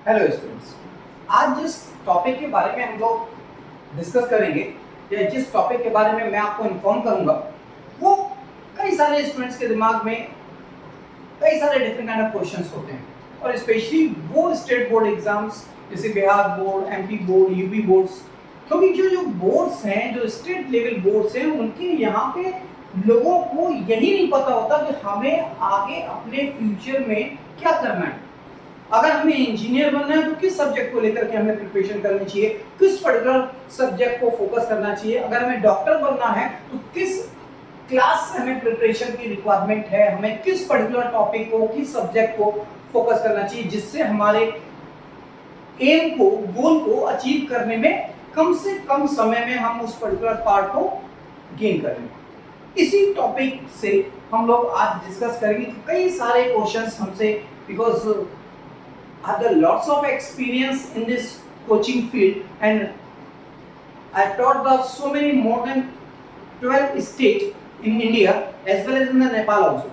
Hello students, आज जिस topic के बारे में हम लोग डिस्कस करेंगे या जिस टॉपिक के बारे में मैं आपको इन्फॉर्म करूंगा वो कई सारे स्टूडेंट्स के दिमाग में कई सारे डिफरेंट काइंड ऑफ क्वेश्चंस होते हैं और स्पेशली वो स्टेट बोर्ड एग्जाम्स जैसे Bihar board, MP board, UP boards, क्योंकि जो बोर्ड्स हैं, जो स्टेट लेवल बोर्ड्स हैं, उनके यहाँ पे लोगों को यही नहीं पता होता कि हमें आगे अपने फ्यूचर में क्या करना है। अगर हमें इंजीनियर बनना है तो किस सब्जेक्ट को लेकर के हमें प्रिपरेशन करनी चाहिए, किस पर्टिकुलर सब्जेक्ट को फोकस करना चाहिए। अगर हमें डॉक्टर बनना है तो किस क्लास से हमें प्रिपरेशन की रिक्वायरमेंट है, हमें किस पर्टिकुलर टॉपिक को, किस सब्जेक्ट को फोकस करना चाहिए जिससे हमारे एम को, गोल को अचीव करने में कम से कम समय में हम उस पर्टिकुलर पार्ट को गेन करें। इसी टॉपिक से हम लोग आज डिस्कस करेंगे। कई सारे क्वेश्चंस हमसे, because I have lots of experience in this coaching field and I taught the so many more than 12 states in India as well as in the Nepal also.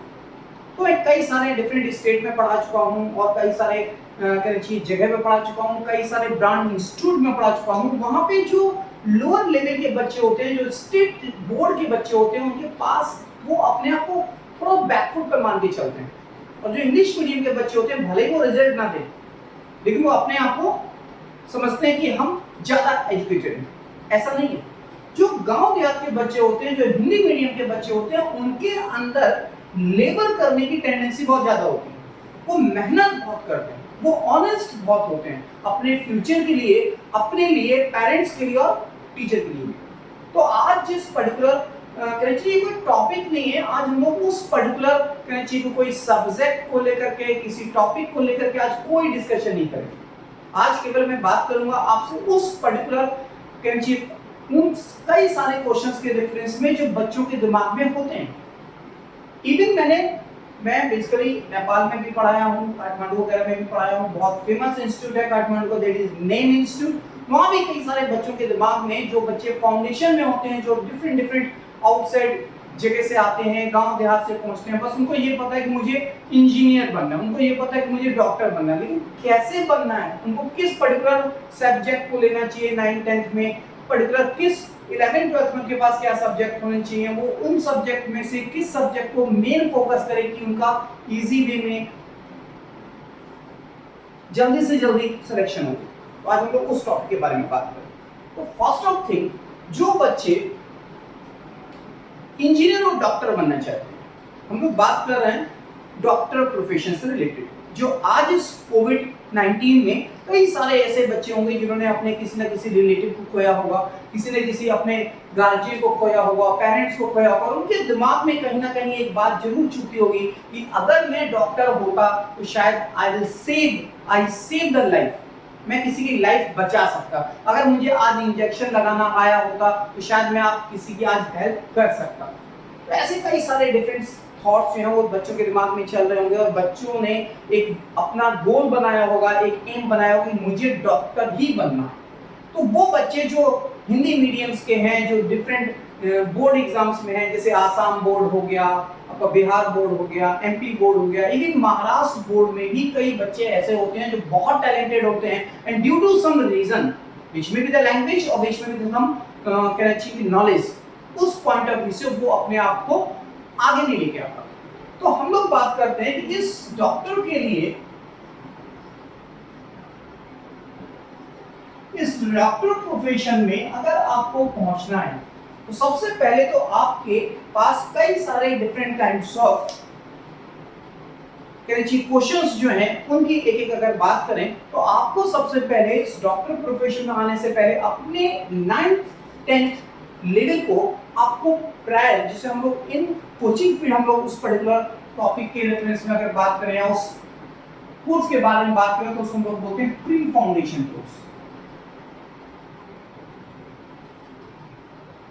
तो मैं कई सारे डिफरेंट स्टेट में पढ़ा चुका हूँ और कई सारे जगह पे पढ़ा चुका हूँ, कई सारे ब्रांड इंस्टीट्यूट में पढ़ा चुका हूँ। वहाँ पे जो लोअर लेवल के बच्चे होते हैं, जो स्टेट बोर्ड के बच्चे होते हैं, उनके पास वो अपने आप को थोड़ा बैकफुट पर मान के चलते हैं। और जो इंग्लिश मीडियम के बच्चे होते हैं, भले ही वो रिजल्ट ना दें, लेकिन वो अपने आप को समझते हैं कि हम ज्यादा एजुकेटेड हैं। ऐसा नहीं है। जो गांव देहात के बच्चे होते हैं, जो हिंदी मीडियम के बच्चे होते हैं, उनके अंदर लेबर करने की टेंडेंसी बहुत ज्यादा होती है। वो मेहनत बहुत करते हैं, वो ऑनेस्ट बहुत होते हैं अपने फ्यूचर के लिए, अपने लिए, पेरेंट्स के लिए और टीचर के लिए। तो आज जिस पर्टिकुलर कोई टॉपिक नहीं है, आज हम लोग उस पर्टिकुलर कोई सब्जेक्ट को लेकर के, किसी टॉपिक को लेकर के आज कोई डिस्कशन नहीं करेंगे। आज केवल मैं बात करूंगा आपसे उस पर्टिकुलर उन कई सारे क्वेश्चंस के रेफरेंस में जो बच्चों के दिमाग में होते हैं। इवन मैं बेसिकली नेपाल में भी पढ़ाया हूँ, काठमांडू वगैरह में भी पढ़ाया हूँ। बहुत फेमस इंस्टीट्यूट है काठमांडू का, दैट इज नेम इंस्टीट्यूट। वहाँ भी कई सारे बच्चों के दिमाग में, जो बच्चे फाउंडेशन में होते हैं, जो डिफरेंट आउटसाइड जगह से आते हैं, गांव देहात से पहुंचते हैं, बस उनको ये पता है कि मुझे इंजीनियर बनना है, उनको ये पता है कि मुझे डॉक्टर बनना है, लेकिन कैसे बनना है, उनको किस पर्टिकुलर सब्जेक्ट को लेना चाहिए 9th 10th में, पर्टिकुलर किस 11th 12th में उनके पास क्या सब्जेक्ट होने चाहिए, वो उन सब्जेक्ट में से किस सब्जेक्ट को मेन फोकस करे कि उनका इजी वे में जल्दी से जल्दी सिलेक्शन हो। तो आज हम लोग उस टॉपिक के बारे में बात करें। तो फर्स्ट ऑफ थिंग, जो बच्चे इंजीनियर और डॉक्टर बनना चाहते हैं, हम लोग बात कर रहे हैं डॉक्टर प्रोफेशन से रिलेटेड। जो आज इस कोविड-19 में कई सारे ऐसे बच्चे होंगे जिन्होंने अपने किसी न किसी रिलेटिव को खोया होगा, किसी न किसी अपने गार्जियन को खोया होगा, पेरेंट्स को खोया होगा, और उनके दिमाग में कहीं ना कहीं एक बात जरूर छुपी होगी कि अगर मैं डॉक्टर होता तो शायद आई सेव द लाइफ, मैं किसी की लाइफ बचा सकता। अगर मुझे आज इंजेक्शन लगाना आया होता तो शायद मैं आप किसी की आज हेल्प कर सकता। तो ऐसे कई सारे डिफरेंट थॉट्स जो हैं वो बच्चों के दिमाग में चल रहे होंगे और बच्चों ने एक अपना गोल बनाया होगा, एक एम बनाया होगा कि मुझे डॉक्टर ही बनना है। तो वो बच्चे जो हिंदी मीडियम्स के हैं, जो डिफरेंट बोर्ड एग्जाम्स में हैं, जैसे आसाम बोर्ड हो गया, आपका बिहार बोर्ड हो गया, एमपी बोर्ड हो गया, इवन महाराष्ट्र बोर्ड में भी कई बच्चे ऐसे होते हैं जो बहुत टैलेंटेड होते हैं, and due to some reason, which में भी द लैंग्वेज और विच में भी हम नॉलेज, उस पॉइंट ऑफ व्यू से वो अपने आप को आगे नहीं लेके आता। तो हम लोग बात करते हैं कि इस डॉक्टर के लिए, इस डॉक्टर प्रोफेशन में अगर आपको पहुंचना है तो सबसे पहले तो आपके पास कई सारे डिफरेंट काइंड्स ऑफ क्वेश्चंस जो हैं उनकी एक एक अगर बात करें तो आपको सबसे पहले इस डॉक्टर प्रोफेशन में आने से पहले अपने 9th 10th लेवल को आपको प्रायर, जिसे हम लोग इन कोचिंग फील्ड हम लोग उस पर्टिकुलर टॉपिक के रेफरेंस में अगर बात करें या उस कोर्स के बारे में बात करें तो उसको हम लोग बोलते हैं pre foundation course.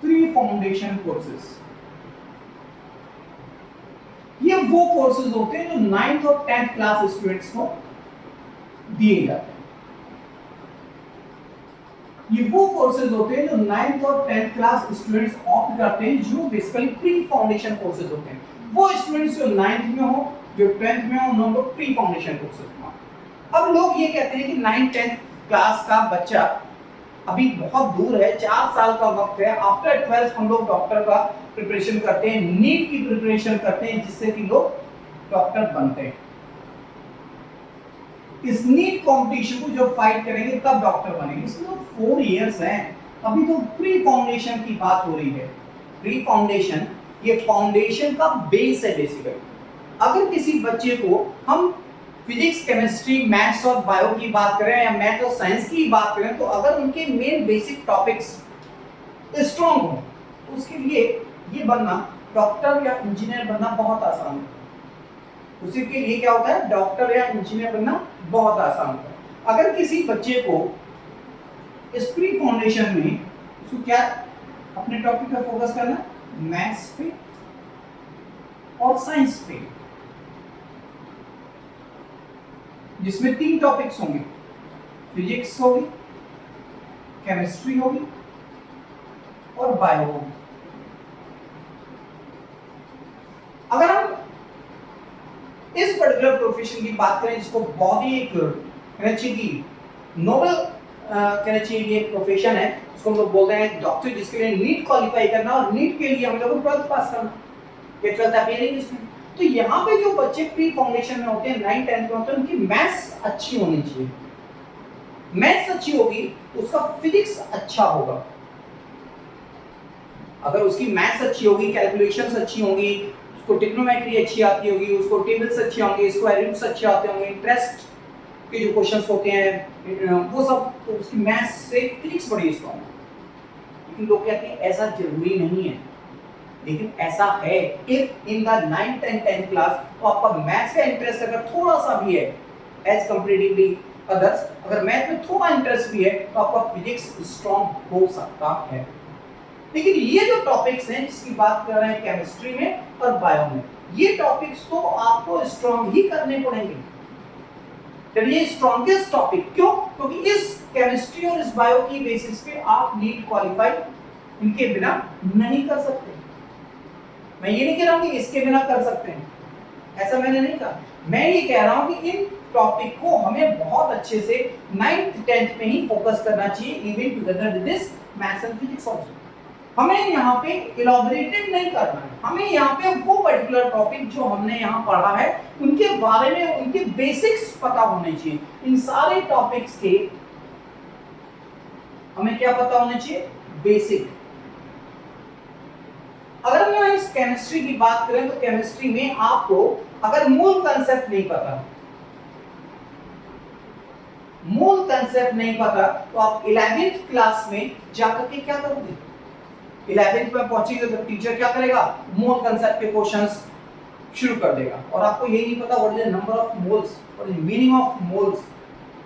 Pre foundation courses, ये वो कोर्सेज होते हैं जो 9th और 10th क्लास स्टूडेंट्स को दिए जाते हैं। ये वो कोर्सेज होते हैं जो 9th और 10th क्लास स्टूडेंट्स ऑप्ट करते हैं, जो बेसिकली प्री फाउंडेशन कोर्सेज होते हैं। वो स्टूडेंट्स जो 9th में हो, जो 10th में हो, उन लोगों को प्री फाउंडेशन कोर्सेज में। अब लोग ये कहते हैं कि 9th-10th क्लास का बच्चा अभी बहुत दूर है, 4 साल का वक्त है, आफ्टर 12th हम लोग डॉक्टर का प्रिपरेशन करते हैं, नीट की प्रिपरेशन करते हैं, जिससे कि लोग डॉक्टर बनते हैं। इस नीट कंपटीशन को जब फाइट करेंगे तब डॉक्टर बनेंगे। इसमें तो 4 इयर्स हैं, अभी तो प्री फाउंडेशन की बात हो रही है। प्री फाउंडेशन, ये फाउंडेशन का बेस है बेसिकली। अगर किसी बच्चे को हम फिजिक्स, केमिस्ट्री, मैथ्स और बायो की बात करें या मैथ और साइंस की बात करें, तो अगर उनके मेन बेसिक टॉपिक्स स्ट्रॉन्ग हो तो उसके लिए ये बनना, डॉक्टर या इंजीनियर बनना बहुत आसान है। उसी के लिए क्या होता है, डॉक्टर या इंजीनियर बनना बहुत आसान होता है। अगर किसी बच्चे को इस प्री फाउंडेशन में उसको क्या अपने टॉपिक पे फोकस करना, मैथ्स पे और साइंस पे, जिसमें 3 टॉपिक्स होंगे, फिजिक्स होगी, केमिस्ट्री होगी और बायो होगी। अगर हम इस पर्टिकुलर प्रोफेशन की बात करें, जिसको बहुत ही एक कहना चाहिए कि नोबल कहना चाहिए एक प्रोफेशन है, उसको हम लोग बोलते हैं डॉक्टर, जिसके लिए नीट क्वालिफाई करना और नीट के लिए हम लोग को 12th पास करना, ये 12th अपीयरिंग इसमें। तो यहाँ पे जो बच्चे प्री फाउंडेशन में होते हैं, 9th-10th में होते हैं, उनकी मैथ्स अच्छी होनी चाहिए। मैथ्स अच्छी होगी तो उसका फिजिक्स अच्छा होगा। अगर उसकी मैथ्स अच्छी होगी, कैलकुलेशंस अच्छी होंगी, उसको ट्रिग्नोमेट्री अच्छी आती होगी, उसको टेबल्स अच्छी होंगी, स्क्वायर रूट्स अच्छे आते होंगे, इंटरेस्ट के जो क्वेश्चंस होते हैं वो सब, तो उसकी मैथ्स से फिजिक्स बड़ी स्ट्रांग है। लेकिन लोग कहते हैं ऐसा जरूरी नहीं है, लेकिन ऐसा है। If in the 9th and 10th class तो आपका मैथ्स का इंटरेस्ट अगर थोड़ा सा भी है एज कंपैरेटिवली अदर्स, अगर मैथ में थोड़ा इंटरेस्ट भी है तो आपका फिजिक्स स्ट्रांग हो सकता है। लेकिन ये जो टॉपिक्स हैं जिसकी बात कर रहे हैं केमिस्ट्री में और बायो में, ये टॉपिक्स तो आपको स्ट्रांग ही करने पड़ेंगे। चलिए स्ट्रॉन्गेस्ट टॉपिक क्यों? क्योंकि इस केमिस्ट्री और इस बायो की बेसिस पे आप नीट क्वालिफाई इनके बिना नहीं कर सकते। मैं ये नहीं कह रहा हूं कि इसके बिना कर सकते हैं, ऐसा मैंने नहीं कहा। मैं ये कह रहा हूं कि इन टॉपिक को हमें बहुत अच्छे से 9th-10th में ही फोकस करना चाहिए, even together with this maths and physics also. हमें यहाँ पे इलॉबरेटेड नहीं करना है, हमें यहाँ पे वो पर्टिकुलर टॉपिक जो हमने यहाँ पढ़ा है उनके बारे में, उनके बेसिक्स पता होने चाहिए। इन सारे टॉपिक्स के हमें क्या पता होने चाहिए, बेसिक। अगर हम यहाँ इस केमिस्ट्री की बात करें तो केमिस्ट्री में आपको अगर मूल कंसेप्ट नहीं पता, मूल कंसेप्ट नहीं पता, तो आप 11th क्लास में जाकर के क्या करोगे? 11th में पहुंचेंगे तो टीचर क्या करेगा, मोल कंसेप्ट के क्वेश्चंस शुरू कर देगा, और आपको यही नहीं पता what is the number of moles, what is meaning of moles,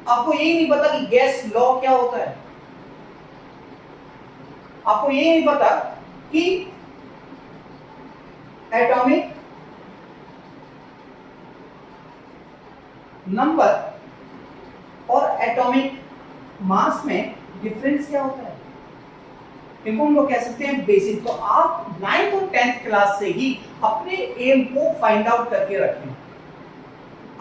आपको यही नहीं पता कि गैस लॉ क्या होता है, आपको यही नहीं पता कि एटॉमिक नंबर और एटॉमिक मास में डिफरेंस क्या होता है। इनको हम लोग कह सकते हैं बेसिक। तो आप 9th और 10th क्लास से ही अपने एम को फाइंड आउट करके रखें।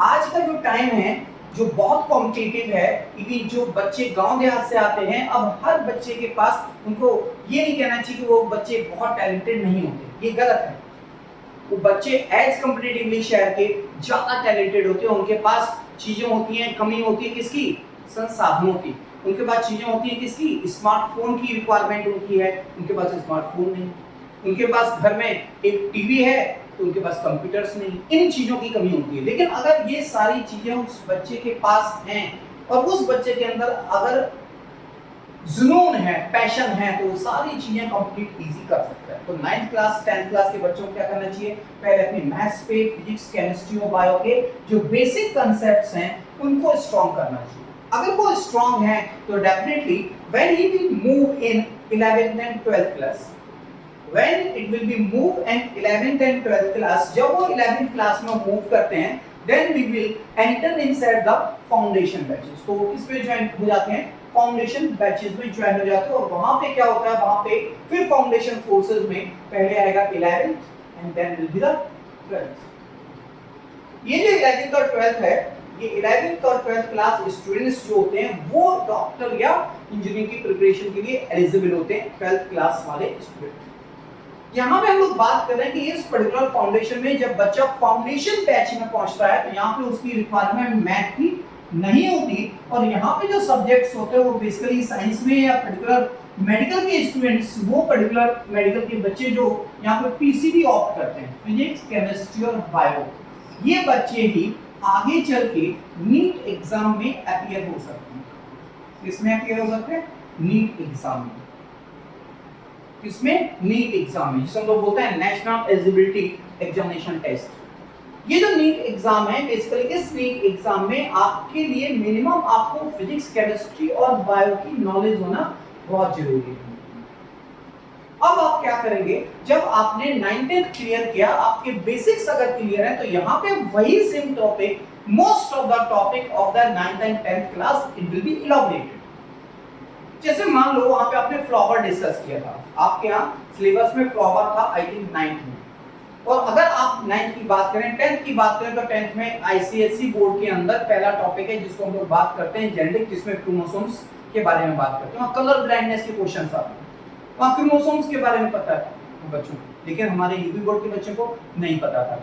आज का जो टाइम है जो बहुत कॉम्पिटिटिव है, इवन जो बच्चे गांव देहात से आते हैं, अब हर बच्चे के पास, उनको ये नहीं कहना चाहिए कि वो बच्चे बहुत टैलेंटेड नहीं होते, ये गलत है। वो बच्चे एज कंपैरेटिवली शहर के ज्यादा टैलेंटेड होते हैं, उनके पास चीजें होती हैं, कमी होती है किसकी, संसाधनों की। उनके पास चीजें होती हैं किसकी, स्मार्टफोन की रिक्वायरमेंट उनकी है, उनके पास स्मार्टफोन नहीं। उनके पास घर में एक टीवी है तो उनके पास कंप्यूटर्स नहीं, इन चीजों की कमी होती है। लेकिन अगर ये सारी चीजें उस बच्चे के पास हैं और उस बच्चे के अंदर अगर जुनून है, पैशन है, तो सारी चीजें कंप्लीट इजी कर सकता है। तो 9th क्लास 10th क्लास के बच्चों को क्या करना चाहिए, पहले अपने मैथ्स पे, फिजिक्स, केमिस्ट्री और बायो के जो बेसिक कांसेप्ट्स हैं उनको स्ट्रॉन्ग करना चाहिए। अगर वो स्ट्रॉन्ग है तो definitely when he will move in 11th and 12th class, when it will be move and 11th and 12th class, जब वो 11th क्लास में मूव करते हैं, then we will enter inside the foundation batches। तो वो किस पे join हो जाते हैं, फाउंडेशन बैचेस में ज्वाइन हो जाते हैं। और वहां पे क्या होता है, वहां पे फिर फाउंडेशन कोर्सेज में पहले आएगा 11th and then will be the 12th। ये जो 11th और 12th है ये 11th और 12th क्लास स्टूडेंट्स जो होते हैं वो डॉक्टर या इंजीनियरिंग की प्रिपरेशन के लिए एलिजिबल होते हैं, 12th क्लास वाले स्टूडेंट। यहाँ पे हम लोग बात कर रहे हैं कि इस पर्टिकुलर फाउंडेशन में जब बच्चा फाउंडेशन बैच में पहुंचता है तो यहाँ पे उसकी रिक्वायरमेंट मैथ की नहीं होती, और यहाँ पे जो सब्जेक्ट्स होते हैं वो बेसिकली साइंस में या पर्टिकुलर मेडिकल के स्टूडेंट्स, वो पर्टिकुलर मेडिकल के बच्चे जो यहाँ पे पीसीबी ऑप्ट करते हैं, फिजिक्स केमिस्ट्री और बायो, ये बच्चे ही आगे चल के नीट एग्जाम में अपीयर हो सकते हैं। किसमें अपीयर हो सकते हैं? नीट एग्जाम में। किसमें? नीट एग्जाम में, जिसे हम लोग बोलते हैं नेशनल एलिजिबिलिटी एग्जामिनेशन टेस्ट। ये जो नीट एग्जाम है, बेसिकली इस नीट एग्जाम में आपके लिए मिनिमम आपको फिजिक्स केमिस्ट्री और बायो की नॉलेज होना बहुत जरूरी है। अब आप क्या करेंगे, जब आपने 9th क्लियर किया, आपके बेसिक्स अगर क्लियर है तो यहाँ पे वही same topic, most of the topic of the 9th and 10th class, it will be elaborated. जैसे मान लो वहां पे आपने फ्लावर डिस्कस किया था, आपके यहाँ सिलेबस में फ्लावर था आई थिंक 9th में, और अगर आप 9th की बात करें, 10th की बात करें तो 10th में आईसीएसई बोर्ड के अंदर पहला टॉपिक है जिसको हम लोग बात करते हैं जेनेटिक, जिसमें क्रोमोसोम्स के बारे में बात करते हैं, कलर ब्लाइंडनेस के क्वेश्चंस आते हैं, वहाँ क्रोमोसोम्स के बारे में पता है बच्चों, लेकिन हमारे यूपी बोर्ड के बच्चों को नहीं पता था।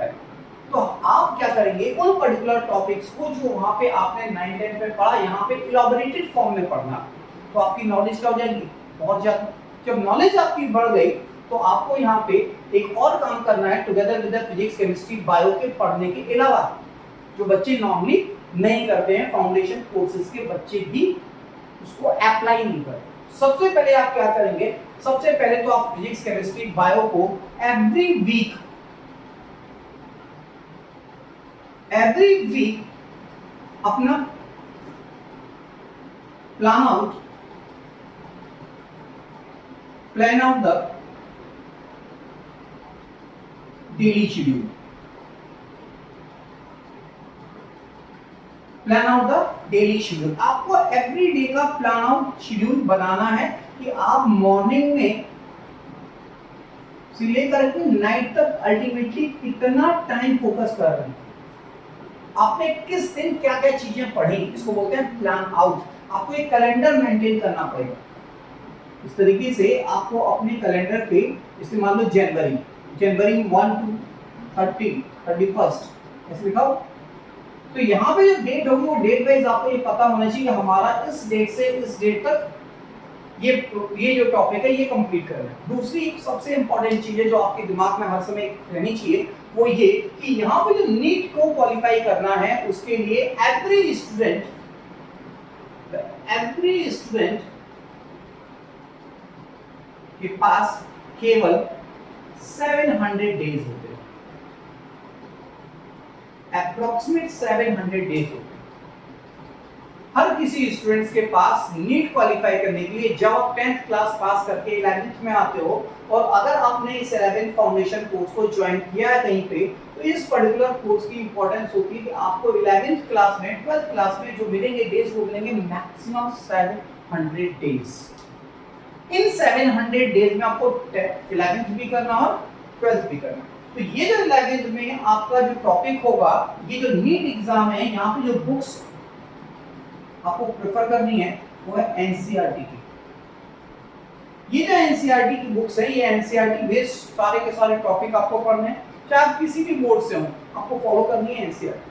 तो आप क्या करेंगे, उन पर्टिकुलर टॉपिक्स को जो वहाँ पे आपने 9th में पढ़ा, यहाँ पे इलैबोरेटेड फॉर्म में पढ़ना, तो आपकी नॉलेज क्या हो जाएगी? बहुत ज्यादा। जब नॉलेज आपकी बढ़ गई तो आपको यहाँ पे एक और काम करना है, together with physics chemistry bio के पढ़ने के अलावा, जो बच्चे नॉर्मली नहीं करते हैं, फाउंडेशन कोर्सेज के बच्चे भी उसको अप्लाई नहीं करते। सबसे पहले आप क्या करेंगे, सबसे पहले तो आप फिजिक्स केमिस्ट्री बायो को एवरी वीक अपना plan out the daily schedule, plan out the daily schedule. आपको एवरी डे का प्लान आउट शेड्यूल बनाना है कि आप मॉर्निंग में से लेकर के नाइट तक अल्टीमेटली कितना टाइम फोकस कर रहे हैं, आपने किस दिन क्या क्या चीजें पढ़ी, इसको बोलते हैं प्लान आउट। आपको एक कैलेंडर मेंटेन करना पड़ेगा। इस तरीके से आपको अपने कैलेंडर पे, जैसे मान लो जनवरी 1 to 30, 31 ऐसे लिखाओ। तो यहाँ पे जो डेट होगी वो डेट वाइज आपको ये पता होना चाहिए कि हमारा इस डेट से इस डेट तक ये जो टॉपिक है ये कंप्लीट करना है। दूसरी सबसे इंपॉर्टेंट चीज है जो आपके दिमाग में हर समय रहनी चाहिए, वो ये कि यहाँ पे जो नीट को क्वालिफाई करना है उसके लिए एवरी स्टूडेंट के पास केवल 700 डेज होते हैं, अप्रोक्सीमेट 700 डेज होते हैं हर किसी स्टूडेंट्स के पास नीट क्वालिफाई करने के लिए। जब आप 10th क्लास पास करके 11th में आते हो और अगर आपने इस 11th फाउंडेशन कोर्स को ज्वाइन किया है कहीं पे, तो इस पर्टिकुलर कोर्स की इंपॉर्टेंस होती है कि आपको 11th क्लास में 12th क्लास में जो मिलेंगे डेज वो मिलेंगे मैक्सिमम 700 डेज। इन 700 डेज में आपको 11th भी करना और 12th भी करना। तो ये जो 11th में आपका जो टॉपिक होगा, ये जो नीट एग्जाम है, यहाँ पे जो बुक्स आपको प्रेफर करनी है वो है एनसीईआरटी की। ये जो एनसीईआरटी की बुक्स है, ये एनसीईआरटी बेस्ड सारे के सारे टॉपिक आपको पढ़ने हैं, चाहे आप किसी भी बोर्ड से हो, आपको फॉलो करनी है एनसीईआरटी।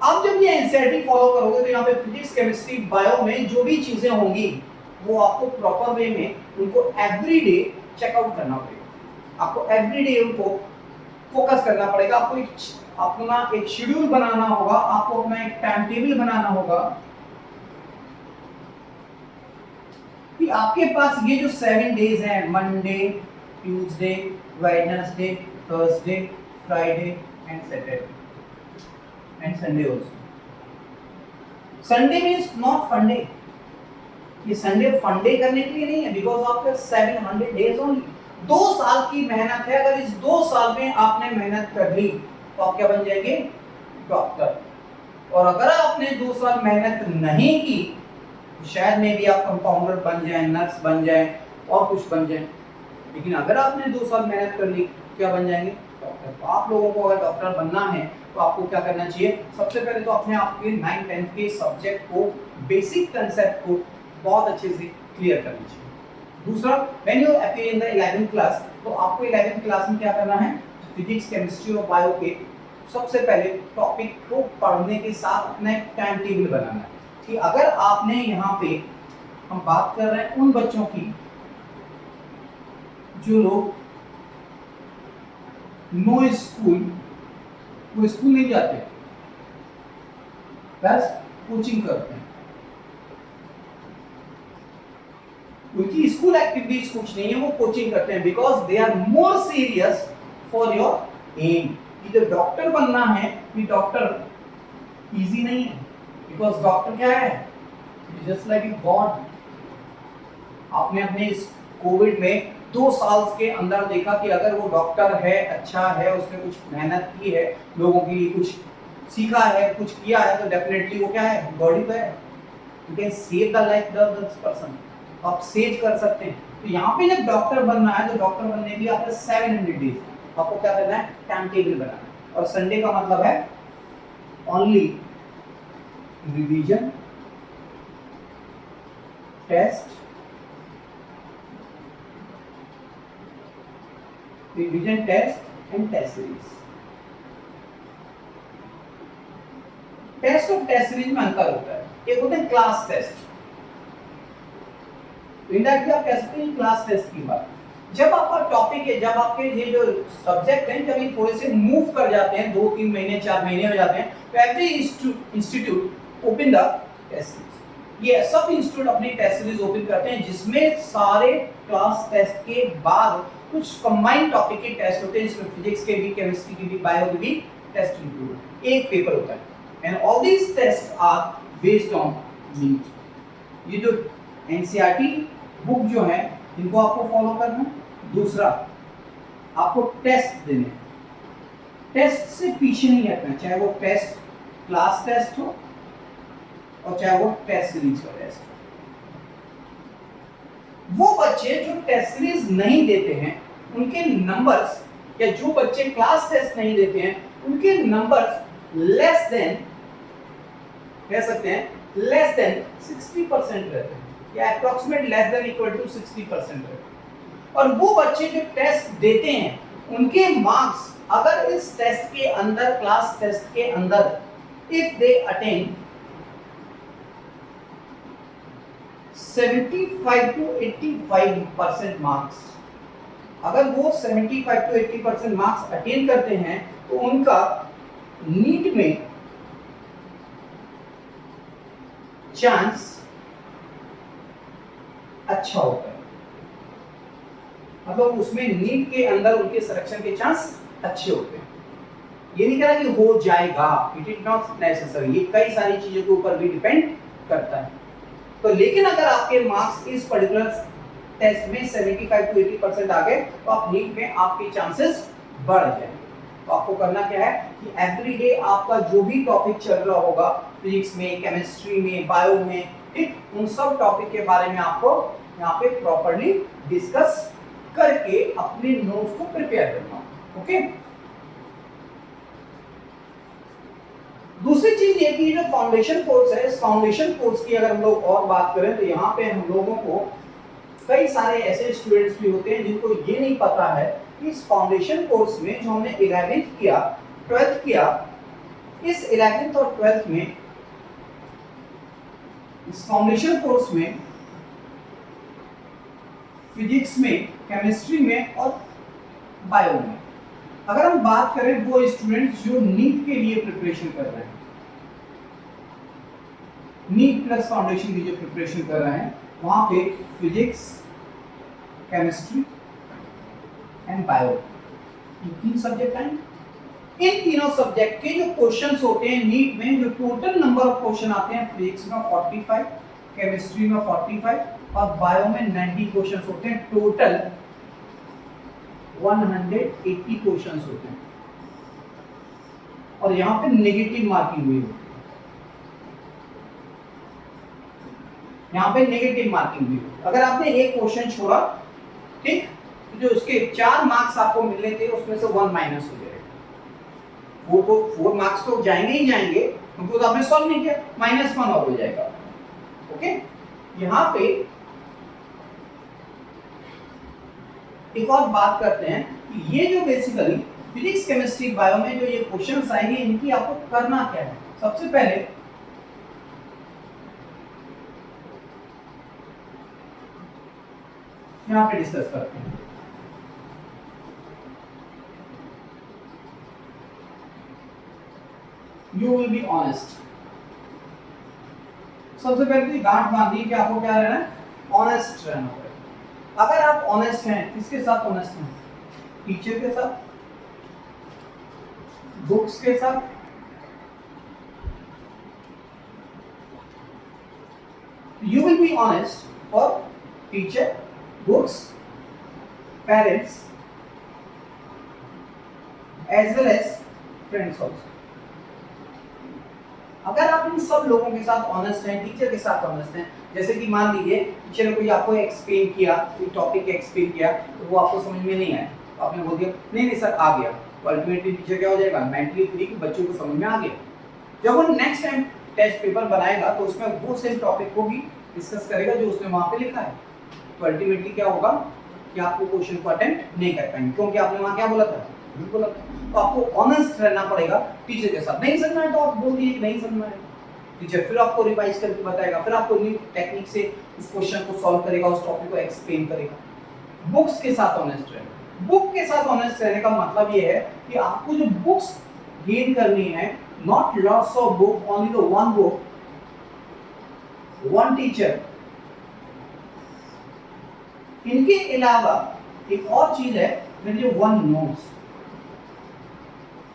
आप जब ये एनसीईआरटी फॉलो करोगे तो यहाँ पे फिजिक्स केमिस्ट्री बायो में जो भी चीजें होंगी वो आपको प्रॉपर वे में उनको एवरीडे चेकआउट करना पड़ेगा। आपको एवरीडे उनको फोकस करना पड़ेगा। आपको अपना एक शेड्यूल बनाना होगा, आपको अपना एक टाइम टेबल बनाना होगा कि आपके पास ये जो 7 डेज हैं, Monday, Tuesday, Wednesday, Thursday, Friday and Saturday and Sunday also. Sunday means not फंडे, ये संडे फंडे करने के लिए नहीं है, बिकॉज ऑफ 700 डेज ओनली। 2 साल की मेहनत है, अगर इस 2 साल में आपने मेहनत कर ली तो आप क्या बन जाएंगे? डॉक्टर। और अगर आपने 2 साल मेहनत नहीं की तो शायद में भी आप कंपाउंडर बन जाए, नर्स बन जाए और कुछ बन जाए, लेकिन अगर आपने 2 साल मेहनत कर ली क्या बन जाएंगे? डॉक्टर। डॉक्टर। तो आप लोगों को अगर डॉक्टर बनना है तो आपको क्या करना चाहिए, सबसे पहले तो अपने आप के 9 10 के सब्जेक्ट को, बेसिक कंसेप्ट को बहुत अच्छे से क्लियर करना चाहिए। दूसरा, when you appear in the 11th class, तो आपको 11th क्लास में क्या करना है, फिजिक्स केमिस्ट्री और बायो के सबसे पहले टॉपिक को पढ़ने के साथ अपना एक टाइम टेबल बनाना है कि अगर आपने यहाँ पे, हम बात कर रहे हैं उन बच्चों की जो लोग नो स्कूल, वो स्कूल नहीं जाते, बस कोचिंग करते हैं, उनकी स्कूल एक्टिविटीज कुछ नहीं है, वो कोचिंग करते हैं, because they are more serious for your aim. कि जो डॉक्टर बनना है, कि डॉक्टर इजी नहीं है, बिकॉज डॉक्टर क्या है, जस्ट लाइक ए गॉड। आपने अपने इस कोविड में 2 साल के अंदर देखा कि अगर वो डॉक्टर है, अच्छा है, उसने कुछ मेहनत की है, लोगों के लिए कुछ सीखा है, कुछ किया है, तो डेफिनेटली वो क्या है, गॉड ही तो है। You can save the life of this person, आप सेव कर सकते हैं। तो यहाँ पे जब डॉक्टर बनना है, तो डॉक्टर बनने के लिए आपको 700 डेज आपको क्या करना है, टाइम टेबल बनाना है। और संडे का मतलब है only revision, test, revision, test and test series. Test और टेस्ट सीरीज में अंतर होता है, एक होता है क्लास टेस्ट, इनडायरेक्टली आप कह सकते हैं क्लास टेस्ट की बात। जब आपका टॉपिक है, जब आपके ये जो सब्जेक्ट हैं, जब ये थोड़े से मूव कर जाते हैं, 2-3 महीने 4 महीने हो जाते हैं, तो every institute open the test series. ये सब इंस्टीट्यूट अपनी टेस्ट सीरीज ओपन करते हैं, जिसमें सारे क्लास टेस्ट के बाद कुछ कंबाइंड टॉपिक के टेस्ट होते हैं, जिसमें फिजिक्स के भी, केमिस्ट्री के भी, बायो के भी टेस्ट इंक्लूड, एक पेपर होता है। And all these test are based on NEET. ये जो एनसीईआरटी बुक जो है, इनको आपको फॉलो करना है। दूसरा, आपको टेस्ट देने, टेस्ट से पीछे नहीं हटना, चाहे वो टेस्ट क्लास टेस्ट हो और चाहे वो टेस्ट सीरीज का टेस्ट हो। वो बच्चे जो टेस्ट सीरीज नहीं देते हैं, उनके नंबर्स, या जो बच्चे क्लास टेस्ट नहीं देते हैं, उनके नंबर्स लेस देन, कह सकते हैं लेस देन 60% रहते हैं, या approximate less than equal to 60% रहते हैं। और वो बच्चे जो टेस्ट देते हैं, उनके मार्क्स अगर इस टेस्ट के अंदर, क्लास टेस्ट के अंदर, if they attain 75 to 85% marks, अगर वो 75 to 80% मार्क्स अटेन करते हैं, तो उनका नीट में चांस अच्छा होता है, मतलब उसमें नीट के अंदर उनके सिलेक्शन के चांस अच्छे होते हैं। ये नहीं कह रहा कि हो जाएगा, इट इज नॉट नेसेसरी, ये कई सारी चीजों के ऊपर भी डिपेंड करता है। तो लेकिन अगर आपके मार्क्स इस पर्टिकुलर टेस्ट में 75 to 80% आ गए, तो आप नीट में आपके चांसेस बढ़ जाएंगे। तो आपको करना क्या है कि एवरीडे आपका जो भी टॉपिक चल रहा होगा, फिजिक्स में, केमिस्ट्री में, बायो में, ठीक, उन सब टॉपिक के बारे में आपको यहाँ पे प्रॉपर्ली डिस्कस करके अपने नोट्स को प्रिपेयर करना। ओके, दूसरी चीज ये कि जो फाउंडेशन कोर्स है, इस फाउंडेशन कोर्स की अगर हम लोग और बात करें, तो यहाँ पे हम लोगों को कई सारे ऐसे स्टूडेंट्स भी होते हैं जिनको ये नहीं पता है कि इस फाउंडेशन कोर्स में जो हमने 11th किया, 12th किया, इस 11th और 12th में, इस फाउंडेशन कोर्स में फिजिक्स में, केमिस्ट्री में और बायो में, अगर हम बात करें वो स्टूडेंट्स जो नीट के लिए प्रिपरेशन कर रहे हैं, नीट प्लस फाउंडेशन की जो प्रिपरेशन कर रहे हैं, वहां पे फिजिक्स, केमिस्ट्री एंड बायो, ये 3 सब्जेक्ट हैं। इन तीनों सब्जेक्ट के जो क्वेश्चंस होते हैं नीट में, जो टोटल नंबर ऑफ क्वेश्चन आते हैं, फिजिक्स में 45, केमिस्ट्री में 45 और बायो में 90 क्वेश्चंस होते हैं। टोटल 180 क्वेश्चंस होते हैं, और यहां पे नेगेटिव मार्किंग हुई होती है, यहां पे नेगेटिव मार्किंग हुई। अगर आपने एक क्वेश्चन छोड़ा, ठीक, जो उसके 4 मार्क्स आपको मिलने थे उसमें से 1 माइनस हो जाएगा। 4 मार्क्स तो जाएंगे ही जाएंगे, क्योंकि तो आपने सॉल्व नहीं किया, -1 और हो जाएगा। ओके, यहाँ पे एक और बात करते हैं कि ये जो बेसिकली फिजिक्स केमिस्ट्री बायो में जो ये क्वेश्चंस आएंगे, इनकी आपको करना क्या है। सबसे पहले यहाँ पे डिस्कस करते हैं। You will be honest. सबसे पहले तो गांठ बांधी कि आपको क्या रहना है, ऑनेस्ट रहना पड़ेगा। अगर आप ऑनेस्ट हैं, किसके साथ ऑनेस्ट हैं? टीचर के साथ, बुक्स के साथ, you will be honest for teacher, books, parents as well as friends also। अगर आप इन सब लोगों के साथ ऑनेस्ट हैं, टीचर के साथ ऑनेस्ट हैं, जैसे कि मान लीजिए टीचर ने कोई आपको एक्सप्लेन किया, कोई टॉपिक एक्सप्लेन किया, तो वो आपको समझ में नहीं आया, तो आपने बोल दिया नहीं सर आ गया, तो अल्टीमेटली टीचर क्या हो जाएगा, मेंटली फ्री, कि बच्चों को समझ में आ गया। जब वो नेक्स्ट टाइम टेस्ट पेपर बनाएगा तो उसमें वो सेम टॉपिक को भी डिस्कस करेगा जो उसने वहां पे लिखा है, तो अल्टीमेटली क्या होगा कि आपको क्वेश्चन को अटेम्प्ट नहीं कर पाएंगे, क्योंकि आपने वहां क्या बोला था, झूठ बोला था। तो आपको ऑनेस्ट रहना पड़ेगा टीचर के साथ। नहीं समझना है तो आप बोल दिए कि नहीं समझना है, टीचर फिर आपको रिवाइज करके बताएगा, फिर आपको न्यू टेक्निक से उस क्वेश्चन को सॉल्व करेगा, उस टॉपिक को एक्सप्लेन करेगा। बुक्स के साथ ऑनेस्ट रहना। बुक के साथ ऑनेस्ट रहने का मतलब ये है कि आपको जो बुक्स गेन करनी है, not lots of book, only the one book, one teacher. इनके अलावा एक और चीज है, मेरे one notes.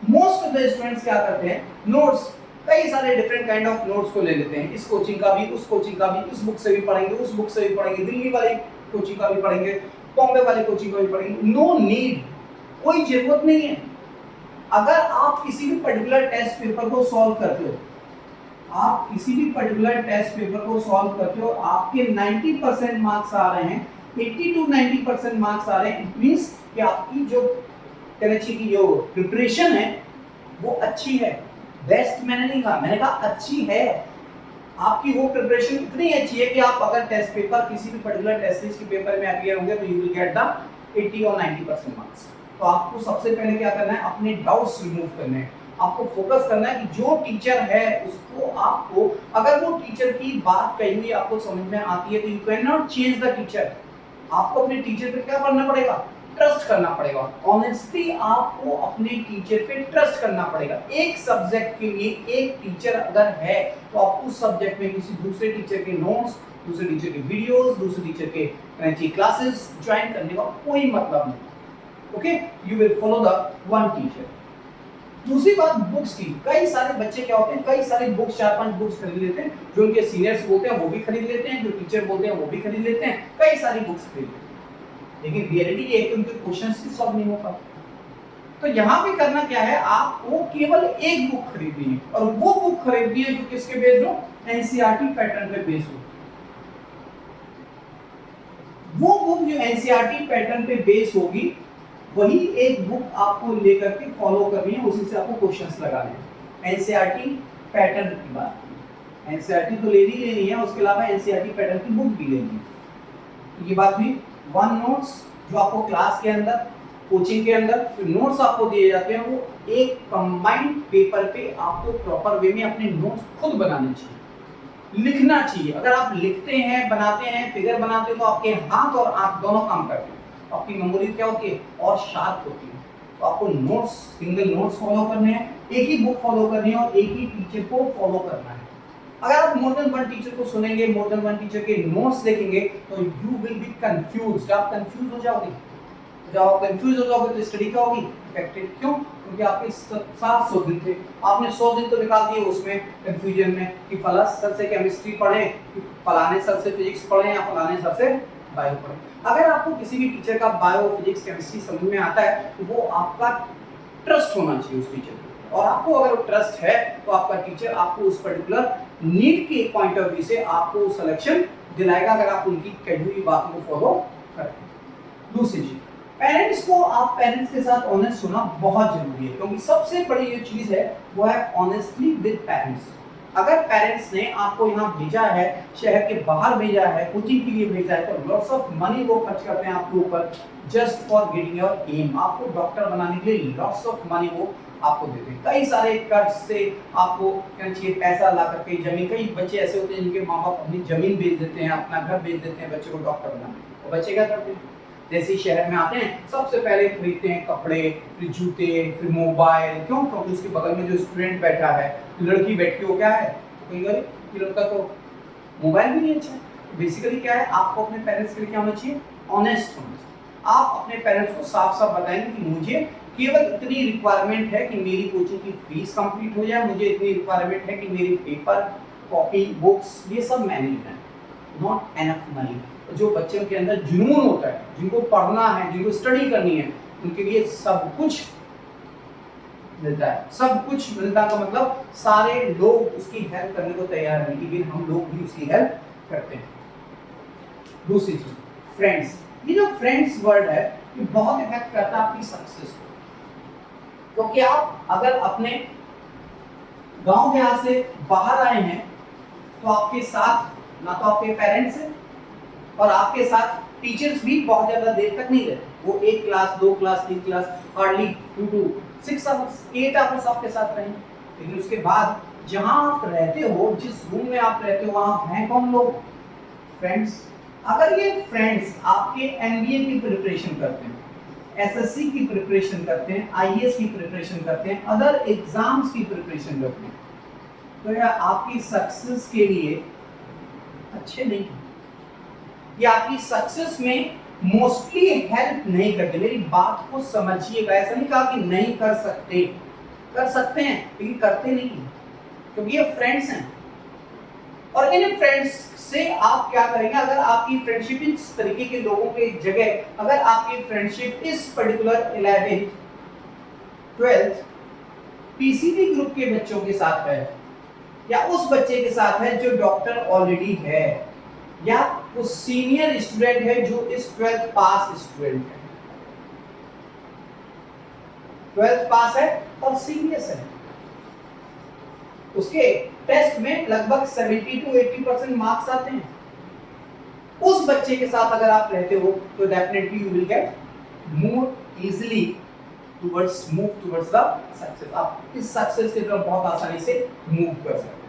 Most of the students क्या करते हैं, नोट्स कई सारे डिफरेंट काइंड ऑफ नोट्स को ले लेते हैं, इस कोचिंग का भी, उस कोचिंग का भी, इस बुक से भी पढ़ेंगे, उस बुक से भी पढ़ेंगे, दिल्ली वाली कोचिंग का भी पढ़ेंगे, बॉम्बे वाली कोचिंग का भी पढ़ेंगे। नो नीड, कोई जरूरत नहीं है। अगर आप किसी भी पर्टिकुलर टेस्ट पेपर को सॉल्व करते हो, आप किसी भी पर्टिकुलर टेस्ट पेपर को सॉल्व करते हो, आपके 90% मार्क्स आ रहे हैं, 80 to 90% मार्क्स आ रहे हैं, इट मींस कि आपकी जो करेक्शन की जो प्रिपरेशन है वो अच्छी है। बेस्ट मैंने नहीं कहा, मैंने कहा अच्छी है। आपकी वो प्रिपरेशन इतनी अच्छी है कि आप अगर टेस्ट पेपर किसी भी पर्टिकुलर टेस्ट सीरीज के पेपर में अपीयर होंगे तो यू विल गेट द 80 और 90% मार्क्स। तो आपको सबसे पहले क्या करना है, अपने डाउट्स रिमूव करने हैं। आपको फोकस करना है कि जो टीचर है उसको, आपको अगर वो टीचर की बात कही हुई आपको समझ में आती है तो you can not change the teacher. आपको अपने टीचर पे क्या करना पड़ेगा, ट्रस्ट करना पड़ेगा। ऑनेस्टली आपको अपने टीचर पे ट्रस्ट करना पड़ेगा। एक सब्जेक्ट के लिए एक टीचर अगर है तो आप उस सब्जेक्ट में किसी दूसरे टीचर के नोट्स, दूसरे टीचर के वीडियोस, दूसरे टीचर के क्लासेस ज्वाइन करने का कोई मतलब नहीं। Okay, you will follow the one teacher. दूसरी बात बुक्स की, कई सारे बच्चे क्या होते हैं, कई सारी बुक्स, 4-5 बुक्स खरीद लेते हैं, जो उनके सीनियर्स बोलते हैं वो भी खरीद लेते हैं, जो टीचर बोलते हैं वो भी खरीद लेते हैं, कई सारी बुक्स खरीद लेते हैं, लेकिन रियलिटी ये है कि उनके क्वेश्चंस ही सॉल्व नहीं हो पाते। तो यहाँ पे करना क्या है, आपको केवल एक बुक खरीदनी है, और वो बुक खरीदनी है जो किसके बेस्ड हो, एनसीईआरटी पैटर्न पे बेस्ड हो। वो बुक जो एनसीईआरटी पैटर्न पे बेस होगी, वही एक बुक आपको लेकर के फॉलो करनी है, उसी से आपको क्वेश्चंस लगाने हैं। एनसीईआरटी पैटर्न की बात, एनसीईआरटी तो लेनी लेनी है, उसके अलावा एनसीईआरटी पैटर्न की बुक भी लेनी है। तो ये बात हुई वन नोट्स, जो आपको क्लास के अंदर, कोचिंग के अंदर जो नोट्स आपको दिए जाते हैं वो एक कंबाइंड पेपर पे आपको प्रॉपर वे में अपने नोट्स खुद बनाने चाहिए, लिखना चाहिए। अगर आप लिखते हैं, बनाते हैं, फिगर बनाते हो तो आपके हाथ और आंख दोनों काम करते हैं, आपकी मेमोरी क्या होती है और शार्प होती है। तो आपको नोट्स, सिंगल नोट्स फॉलो करने हैं, एक ही बुक फॉलो करनी है और एक ही टीचर को फॉलो करना है। अगर आप मोर देन वन टीचर को सुनेंगे, मोर देन वन टीचर के नोट्स देखेंगे तो यू विल बी कंफ्यूज्ड, आप कंफ्यूज हो जाओगे। जब आप कंफ्यूज हो जाओगे तो स्टडी क्या होगी, इफेक्टिव। क्यों? क्योंकि आपके 700 दिन थे, आपने 100 दिन तो निकाल दिए उसमें कंफ्यूजन में कि फलाना सर से केमिस्ट्री पढ़े, फलाने सर से फिजिक्स पढ़े या फलाने सर से बायो पढ़े। अगर आपको किसी भी टीचर का बायो, फिजिक्स, केमिस्ट्री समझ में आता है तो वो आपका ट्रस्ट होना चाहिए उस टीचर पे, और आपको अगर ट्रस्ट है तो आपका टीचर आपको उस पर्टिकुलर नीड के पॉइंट ऑफ व्यू से आपको सिलेक्शन दिलाएगा, अगर आप उनकी कही हुई बातों को फॉलो करते हैं। दूसरी चीज, पेरेंट्स को, आप पेरेंट्स के साथ ऑनेस्ट होना बहुत जरूरी है, क्योंकि सबसे बड़ी जो चीज है वो है ऑनेस्टली विद पेरेंट्स। अगर पेरेंट्स ने आपको यहाँ भेजा है, शहर के बाहर भेजा है, कोचिंग के लिए भेजा है, तो लॉट्स ऑफ मनी वो खर्च करते हैं आपके ऊपर just for getting your aim, आपको डॉक्टर बनाने के लिए लॉट्स ऑफ मनी वो आपको देते हैं। कई सारे कर्ज से आपको क्या चाहिए, पैसा ला करके जमीन, कई बच्चे ऐसे होते हैं जिनके माँ बाप अपनी जमीन बेच देते हैं, अपना घर बेच देते हैं बच्चे को डॉक्टर बनाने, और बच्चे क्या करते हैं, जैसे ही शहर में आते हैं सबसे पहले खरीदते हैं कपड़े, फिर जूते, फिर मोबाइल। क्यों? क्योंकि उसके बगल में जो स्टूडेंट बैठा है, लड़की बैठी हो, क्या है, कोई गरीब लड़का तो मोबाइल भी नहीं अच्छा है। बेसिकली क्या है, आपको अपने पेरेंट्स के लिए क्या होना चाहिए, ऑनेस्ट होना चाहिए। आप अपने पेरेंट्स को साफ साफ बताएंगे कि मुझे केवल इतनी रिक्वायरमेंट है कि मेरी कोचिंग की फीस कंप्लीट हो जाए, मुझे इतनी रिक्वायरमेंट है कि मेरी पेपर, कॉपी, बुक्स ये सब मैनेज है, नॉट एनफ मनी। जो बच्चों के अंदर जुनून होता है, जिनको पढ़ना है, जिनको स्टडी करनी है, उनके लिए सब कुछ मिलता है। सब कुछ मिलता का मतलब सारे लोग उसकी हेल्प करने को तैयार हैं, लेकिन हम लोग भी उसकी हेल्प करते हैं। दूसरी चीज, फ्रेंड्स। ये जो फ्रेंड्स वर्ड है ये बहुत इफेक्ट करता है आपकी सक्सेस को, क्योंकि आप अगर अपने गांव के यहाँ से बाहर आए हैं तो आपके साथ ना तो आपके पेरेंट्स हैं, और आपके साथ टीचर्स भी बहुत ज्यादा देर तक नहीं रहते। वो 1 class, 2 class, 3 class, hardly 2 to 6 hours, 8 hours आपके साथ रहेंगे। लेकिन उसके बाद जहां आप रहते हो, जिस रूम में आप रहते हो, वहां हैं कौन लोग, फ्रेंड्स। अगर ये फ्रेंड्स आपके एमबीए की प्रिपरेशन करते हैं, एसएससी की प्रिपरेशन करते हैं, आईएएस की प्रिपरेशन करते हैं, अदर एग्जाम्स की प्रिपरेशन करते हैं, तो यह आपकी सक्सेस के लिए अच्छे नहीं है, ये आपकी सक्सेस में मोस्टली हेल्प नहीं करते। मेरी बात को समझिएगा, ऐसा नहीं कहा कि नहीं कर सकते, कर सकते हैं लेकिन करते नहीं हैं, क्योंकि ये फ्रेंड्स हैं। और इन फ्रेंड्स से आप क्या करेंगे, अगर आपकी फ्रेंडशिप इस तरीके के लोगों के जगह, अगर आपकी फ्रेंडशिप इस particular 11th 12th PCB group के बच्चों के साथ है, या उस बच्चे के साथ है जो डॉक्टर ऑलरेडी है, या वो सीनियर स्टूडेंट है जो इस 12th पास स्टूडेंट है, 12th पास है और सीरियस है, उसके टेस्ट में लगभग 70 to 80% मार्क्स आते हैं, उस बच्चे के साथ अगर आप रहते हो तो definitely you will get more easily towards move towards the success. आप इस सक्सेस की तरफ बहुत आसानी से मूव कर सकते हैं।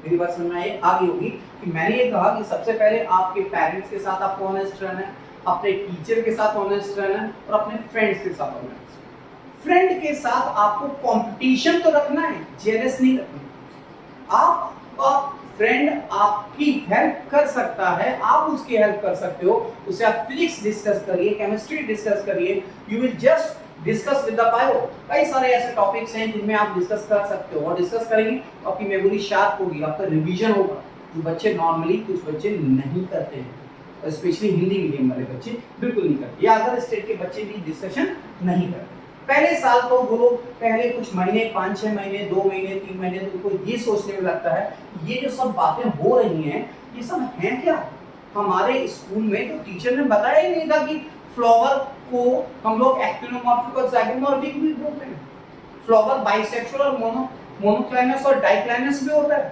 मेरी बात समझ में आ गई होगी कि मैंने ये कहा कि सबसे पहले आपके पेरेंट्स के साथ आपको ऑनेस्ट रहना है, अपने टीचर के साथ ऑनेस्ट रहना है, और अपने फ्रेंड्स के साथ ऑनेस्ट। फ्रेंड के साथ आपको कंपटीशन तो रखना है, जेलस नहीं रखना। आपका फ्रेंड आपकी हेल्प कर सकता है, आप उसकी हेल्प कर सकते हो, उससे आप फिजिक्स डिस्कस करिए, केमिस्ट्री डिस्कस करिए, you will just discuss with the bio. कई सारे ऐसे टॉपिक्स हैं जिनमें आप डिस्कस कर सकते हो, और डिस्कस करेंगे तो आपकी मेमोरी शार्प होगी, आपका रिवीजन होगा, जो बच्चे नॉर्मली कुछ बच्चे नहीं करते हैं, स्पेशली हिंदी मीडियम वाले बच्चे बिल्कुल नहीं करते, या अदर स्टेट के बच्चे भी डिस्कशन नहीं करते। पहले साल तो वो लोग पहले कुछ महीने, 5-6 महीने, 2 महीने, 3 महीने, तो उनको ये सोचने में लगता है ये जो सब बातें हो रही हैं ये सब हैं क्या। हमारे स्कूल में तो टीचर ने बताया ही नहीं था कि फ्लावर को हम लोग एक्टिनोमॉर्फिक और ज़ाइगोमॉर्फिक भी बोलते हैं, फ्लावर बाइसेक्सुअल और मोनोक्लाइनस और डाइक्लाइनस भी होता है।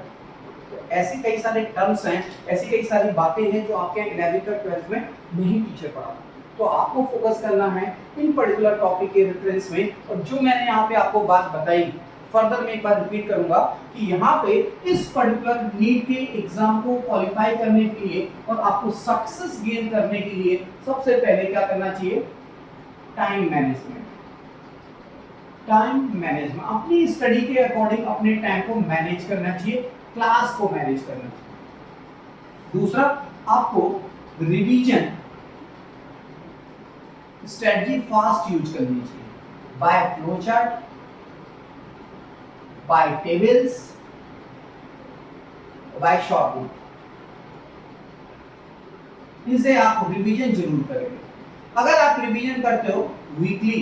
तो ऐसे कई सारे टर्म्स हैं, ऐसी कई सारी बातें हैं जो आपके 11th और 12th में नहीं टीचर पढ़ाता। तो आपको फोकस करना है इन पर्टिकुलर टॉपिक के रेफरेंस में। और जो मैंने यहाँ पे आपको बात बताई, फर्दर मैं एक बार रिपीट करूंगा कि यहाँ पे इस पर्टिकुलर नीट के एग्जाम को क्वालिफाई करने के लिए और आपको सक्सेस गेन करने के लिए सबसे पहले क्या करना चाहिए, टाइम मैनेजमेंट। टाइम मैनेजमेंट, अपनी स्टडी के अकॉर्डिंग अपने टाइम को मैनेज करना चाहिए, क्लास को मैनेज करना चाहिए। दूसरा, आपको रिवीजन स्ट्रेटजी फास्ट यूज करनी चाहिए, by flow chart, by tables, by short note. इसे आप रिवीजन जरूर करेंगे। अगर आप रिवीजन करते हो वीकली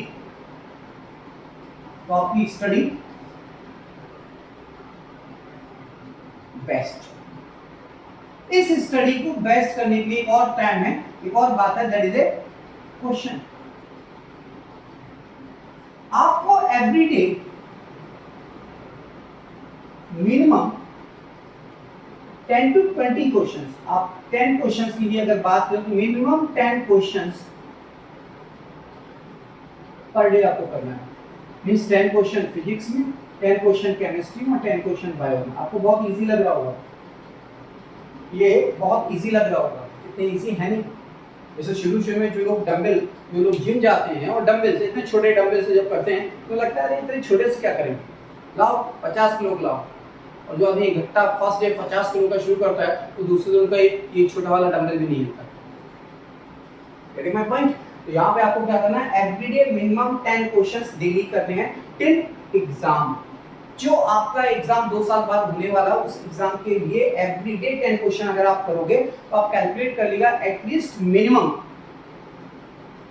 तो आपकी स्टडी बेस्ट। इस स्टडी को बेस्ट करने के लिए एक और टाइम है, एक और बात है, that is a question. Every day minimum 10 to 20 questions, आप 10 क्वेश्चंस की भी अगर बात करें तो मिनिमम 10 क्वेश्चंस पर डे आपको करना है। मीन्स 10 क्वेश्चन फिजिक्स में, 10 क्वेश्चन केमिस्ट्री में, 10 क्वेश्चन बायो में। आपको बहुत इजी लग रहा होगा, ये बहुत इजी लग रहा होगा, इतने इजी है नहीं। जैसे शुरू में जो लोग जिम जाते हैं और डंबल से, इतने छोटे डंबल से जब करते हैं तो लगता है इतने छोटे से क्या करेंगे, लाओ 50 किलो लाओ। और जो आदमी घट्टा फर्स्ट डे 50 किलो का शुरू करता है तो दूसरे दिन का ये छोटा वाला डंबल भी नहीं हिलता। Getting my point? तो यहाँ पे आपको क्या करना है, एवरीडे मिनिमम 10 क्वेश्चंस डेली करने हैं टिल एग्जाम। जो आपका एग्जाम 2 साल बाद होने वाला उस एग्जाम के लिए एवरीडे 10 क्वेश्चन अगर आप करोगे तो आप कैलकुलेट कर लीजिएगा एटलीस्ट मिनिमम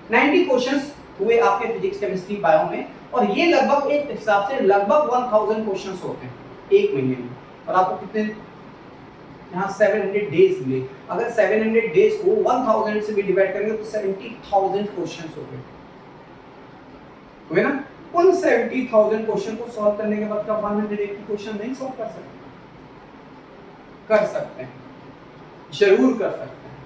90 क्वेश्चंस हुए आपके फिजिक्स केमिस्ट्री बायो में। और ये लगभग एक हिसाब से लगभग 1000 क्वेश्चंस होते हैं एक महीने में। और आपको कितने यहाँ 700 डेज मिले, अगर 700 डेज को 1000 से भी डिवाइड करेंगे तो 70,000 क्वेश्चंस हो गए, हुए ना। उन 70,000 क्वेश्चन को सॉल्व करने के बाद का 180 क्वेश्चन नहीं सॉल्व कर सकते? कर सकते हैं, जरूर कर सकते हैं।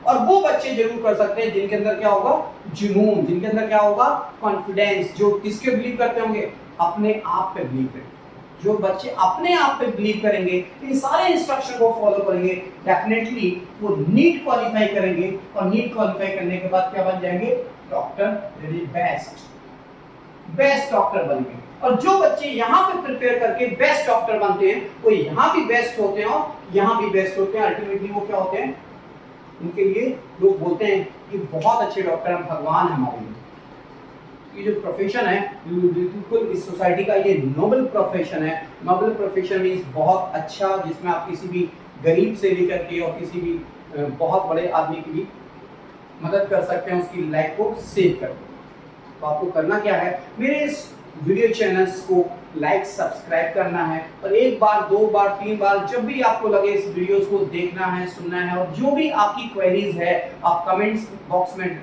और वो बच्चे जरूर कर सकते हैं जिनके अंदर क्या होगा, जुनून, जिनके अंदर क्या होगा, कॉन्फिडेंस, जो किसके बिलीव करते होंगे, अपने आप पे बिलीव करेंगे। जो बच्चे अपने आप पे बिलीव करेंगे, इन सारे इंस्ट्रक्शन को फॉलो करेंगे, डेफिनेटली वो नीट क्वालिफाई करेंगे। और नीट क्वालिफाई करने के बाद क्या बन जाएंगे, डॉक्टर, बेस्ट डॉक्टर बनेंगे। और जो बच्चे यहाँ पे प्रिपेयर करके बेस्ट डॉक्टर बनते हैं वो यहाँ भी बेस्ट होते हैं और यहाँ भी बेस्ट होते हैं। अल्टीमेटली वो क्या होते हैं, उनके लिए लोग बोलते हैं कि बहुत अच्छे डॉक्टर हैं, भगवान हमारे लिए। ये जो प्रोफेशन है बिल्कुल इस सोसाइटी का ये नोबल प्रोफेशन है। नोबल प्रोफेशन मीन्स बहुत अच्छा, जिसमें आप किसी भी गरीब से लेकर के और किसी भी बहुत बड़े आदमी की भी मदद कर सकते हैं, उसकी लाइफ को सेव कर। तो आपको करना क्या है, मेरे इस वीडियो चैनल्स को लाइक सब्सक्राइब करना है। और एक बार, 2 बार, 3 बार जब भी आपको लगे इस वीडियोस को देखना है, सुनना है। और जो भी आपकी क्वेरीज है आप कमेंट्स बॉक्स में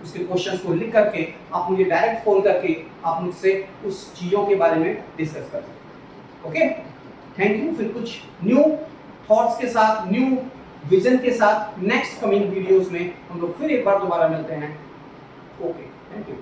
उसके क्वेश्चंस को लिख करके आप मुझे डायरेक्ट फोन करके आप मुझसे उस चीज़ों के बारे में डिस्कस कर सकते हैं। Okay, thank you. फिर कुछ न्यू थॉट्स के साथ, न्यू विजन के साथ नेक्स्ट कमिंग वीडियोस में हम लोग फिर एक बार दोबारा मिलते हैं। Okay, thank you.